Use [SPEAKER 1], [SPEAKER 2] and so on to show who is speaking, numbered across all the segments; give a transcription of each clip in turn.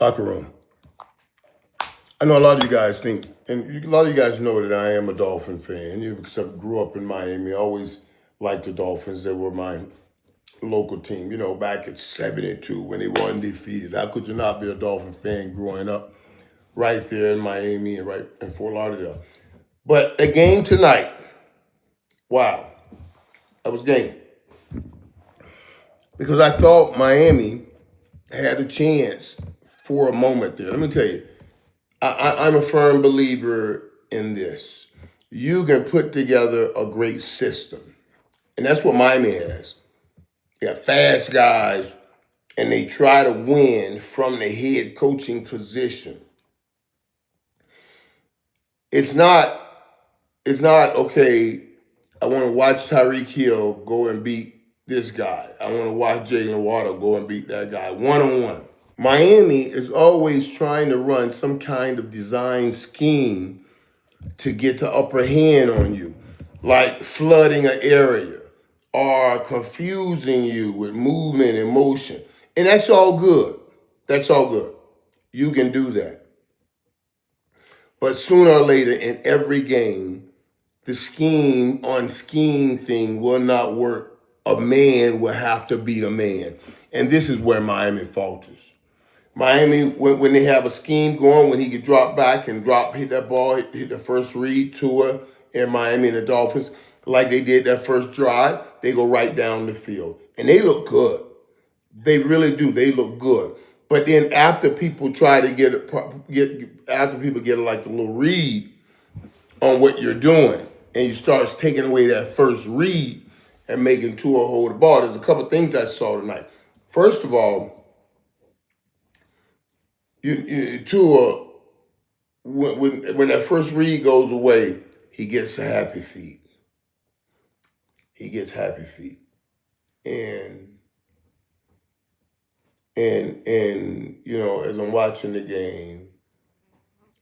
[SPEAKER 1] Locker room. I know a lot of you guys think, and a lot of you guys know that I am a Dolphin fan. Because I grew up in Miami, I always liked the Dolphins. They were my local team. Back at 72 when they were undefeated. How could you not be a Dolphin fan growing up right there in Miami and right in Fort Lauderdale? But the game tonight, wow, that was game. Because I thought Miami had a chance for a moment there. Let me tell you, I'm a firm believer in this. You can put together a great system, and that's what Miami has. They got fast guys, and they try to win from the head coaching position. It's not. It's not okay. I want to watch Tyreek Hill go and beat this guy. I want to watch Jalen Waddle go and beat that guy one on one. Miami is always trying to run some kind of design scheme to get the upper hand on you, like flooding an area or confusing you with movement and motion. And that's all good. That's all good. You can do that. But sooner or later in every game, the scheme on scheme thing will not work. A man will have to beat a man. And this is where Miami falters. Miami, when they have a scheme going, when he could drop back and hit that ball, hit the first read, Tua and Miami and the Dolphins, like they did that first drive, they go right down the field. And they look good. They really do. They look good. But then after people try to after people get like a little read on what you're doing, and you start taking away that first read and making Tua hold the ball, there's a couple of things I saw tonight. First of all, Tua, when that first read goes away, he gets happy feet. He gets happy feet, and as I'm watching the game,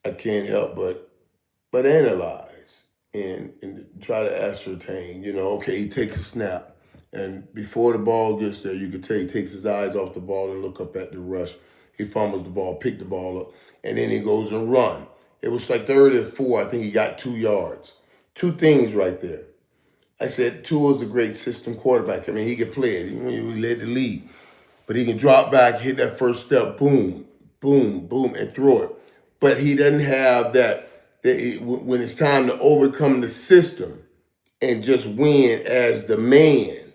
[SPEAKER 1] I can't help but analyze and try to ascertain. Okay, he takes a snap, and before the ball gets there, you could tell he takes his eyes off the ball and look up at the rush. He fumbles the ball, pick the ball up, and then he goes and run. It was like 3rd and 4. I think he got 2 yards. Two things right there. I said Tua's a great system quarterback. I mean, he can play it. He led the league. But he can drop back, hit that first step, boom, boom, boom, and throw it. But he doesn't have when it's time to overcome the system and just win as the man.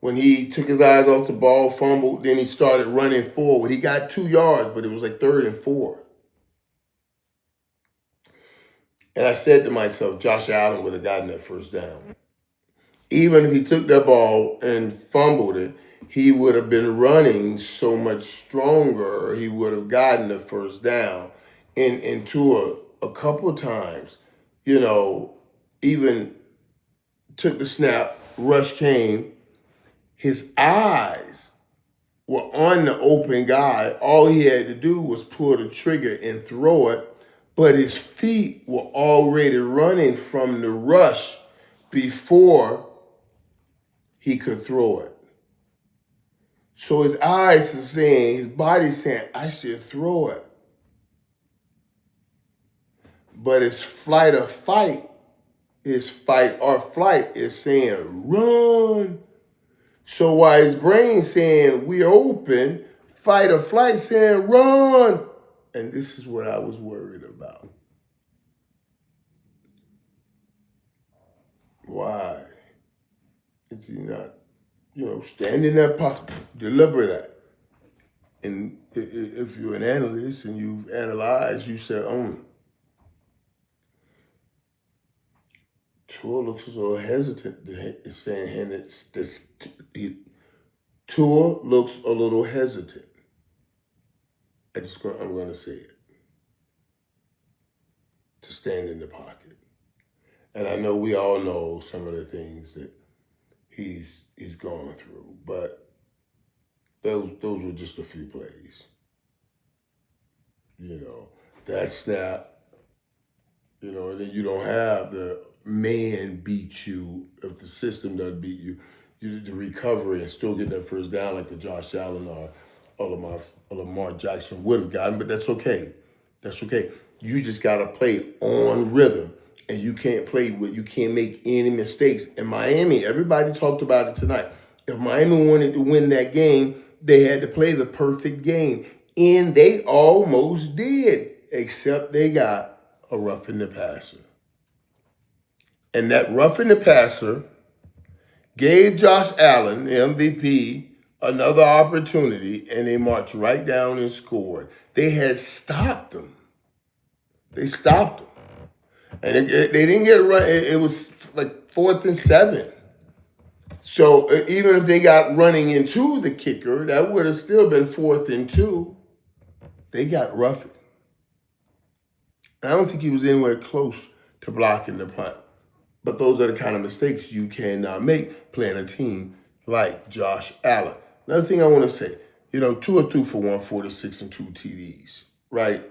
[SPEAKER 1] When he took his eyes off the ball, fumbled, then he started running forward. He got 2 yards, but it was like 3rd and 4. And I said to myself, Josh Allen would have gotten that first down. Even if he took that ball and fumbled it, he would have been running so much stronger. He would have gotten the first down. And Tua a couple of times, even took the snap, rush came. His eyes were on the open guy. All he had to do was pull the trigger and throw it. But his feet were already running from the rush before he could throw it. So his eyes are saying, his body's saying, I should throw it. But his fight or flight is saying, run. So while his brain's saying, we're open, fight or flight saying, run. And this is what I was worried about. Why? Is he not, stand in that pocket, deliver that. And if you're an analyst and you've analyzed, you say, Tua looks a little hesitant. Saying Tua looks a little hesitant. I'm going to say it. To stand in the pocket. And I know we all know some of the things that he's going through, but those were just a few plays. That snap, and then you don't have the man beat you if the system doesn't beat you. You did the recovery and still get that first down like the Josh Allen or Lamar Jackson would have gotten, but that's okay. That's okay. You just got to play on rhythm, and you can't make any mistakes. In Miami, everybody talked about it tonight. If Miami wanted to win that game, they had to play the perfect game, and they almost did, except they got a roughing the passer. And that roughing the passer gave Josh Allen, the MVP, another opportunity, and they marched right down and scored. They had stopped them. They stopped them. And they didn't get it right. It was like 4th and 7. So even if they got running into the kicker, that would have still been 4th and 2. They got roughed. I don't think he was anywhere close to blocking the punt. But those are the kind of mistakes you cannot make playing a team like Josh Allen. Another thing I want to say, Tua threw for 146 and 2 TDs, right?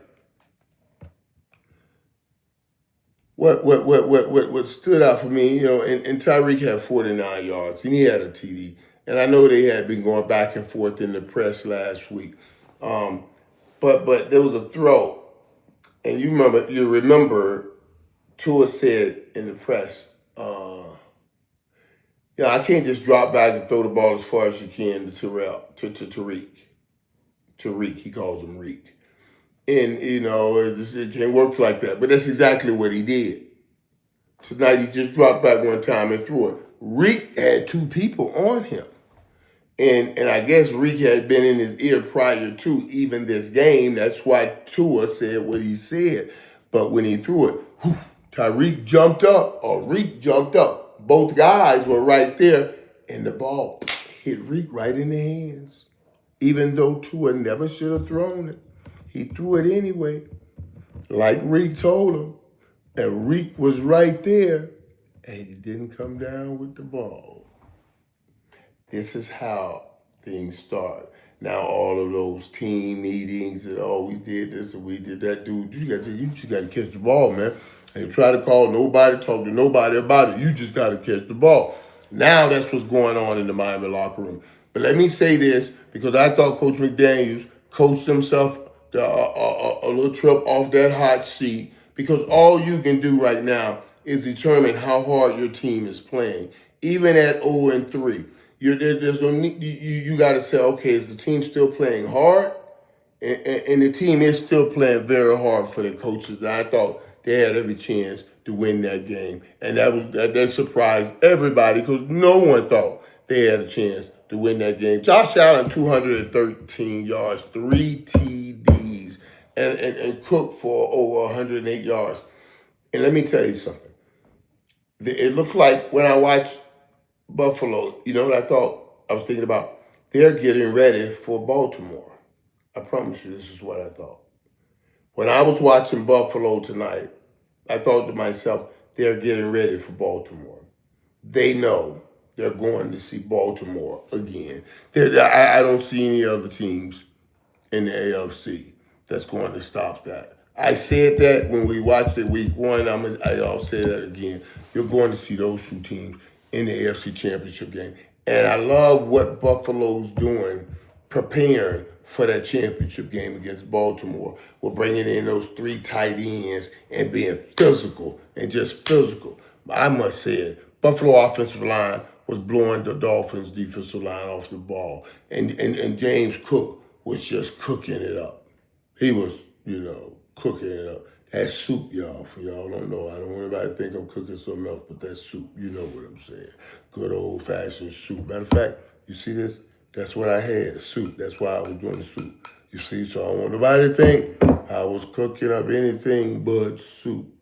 [SPEAKER 1] What stood out for me, and Tyreek had 49 yards, and he had a TD. And I know they had been going back and forth in the press last week. But there was a throw, and you remember Tua said in the press, I can't just drop back and throw the ball as far as you can to Tariq. Tariq, he calls him Reek. And, it can't work like that. But that's exactly what he did. Tonight he just dropped back one time and threw it. Reek had 2 people on him. And I guess Reek had been in his ear prior to even this game. That's why Tua said what he said. But when he threw it, Tyreek jumped up, or Reek jumped up. Both guys were right there, and the ball hit Reek right in the hands. Even though Tua never should have thrown it, he threw it anyway, like Reek told him. And Reek was right there, and he didn't come down with the ball. This is how things start. Now all of those team meetings and we did this and we did that, dude. You just got to catch the ball, man. And try to call nobody, talk to nobody about it. You just got to catch the ball. Now that's what's going on in the Miami locker room. But let me say this, because I thought Coach McDaniels coached himself a little trip off that hot seat, because all you can do right now is determine how hard your team is playing, even at 0-3. There's no need, you got to say, okay, is the team still playing hard? And the team is still playing very hard for the coaches. And I thought they had every chance to win that game. And that surprised everybody, because no one thought they had a chance to win that game. Josh Allen, 213 yards, 3 TDs, and Cook for over 108 yards. And let me tell you something. It looked like when I watched Buffalo, you know what I thought? I was thinking about, they're getting ready for Baltimore. I promise you, this is what I thought. When I was watching Buffalo tonight, I thought to myself, they're getting ready for Baltimore. They know they're going to see Baltimore again. I don't see any other teams in the AFC that's going to stop that. I said that when we watched it week 1. I'll say that again. You're going to see those 2 teams in the AFC Championship game. And I love what Buffalo's doing, preparing for that championship game against Baltimore. We're bringing in those 3 tight ends and being physical and just physical. I must say it, Buffalo offensive line was blowing the Dolphins defensive line off the ball. And James Cook was just cooking it up. He was, cooking it up. That soup, y'all, for y'all don't know. I don't want anybody to think I'm cooking something else, but that soup, you know what I'm saying. Good old-fashioned soup. Matter of fact, you see this? That's what I had, soup. That's why I was doing the soup. You see, so I don't want nobody to think I was cooking up anything but soup.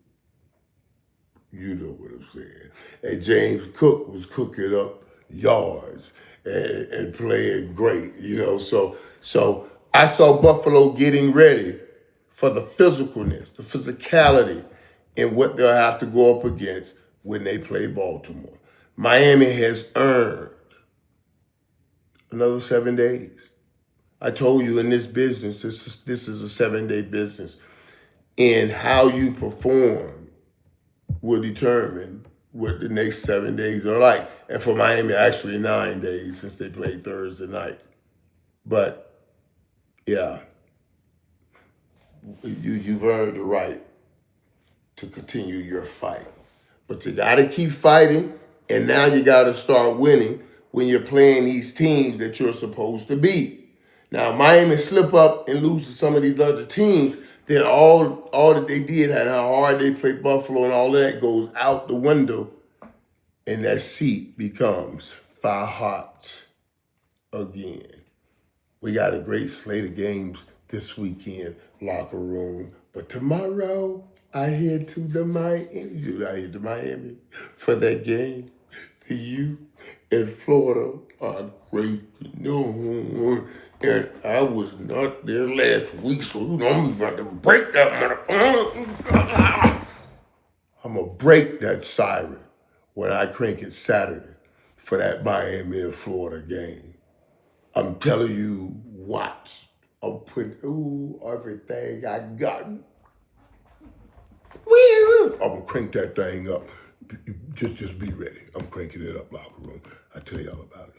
[SPEAKER 1] You know what I'm saying. And James Cook was cooking up yards and playing great, So I saw Buffalo getting ready for the physicalness, the physicality, and what they'll have to go up against when they play Baltimore. Miami has earned another 7 days. I told you in this business, this is a 7-day business. And how you perform will determine what the next 7 days are like. And for Miami, actually 9 days, since they played Thursday night. But Yeah, you've earned the right to continue your fight. But you got to keep fighting, and now you got to start winning when you're playing these teams that you're supposed to beat. Now, Miami slip up and lose to some of these other teams, then all that they did and how hard they played Buffalo and all of that goes out the window, and that seat becomes fire hot again. We got a great slate of games this weekend, locker room. But tomorrow, I head to Miami for that game. The U in Florida are great. And I was not there last week, so I'm about to break that motherfucker. I'm going to break that siren when I crank it Saturday for that Miami and Florida game. I'm telling you, watch. I'm putting everything I got. I'm gonna crank that thing up. Just be ready. I'm cranking it up, locker room. I'll tell y'all about it.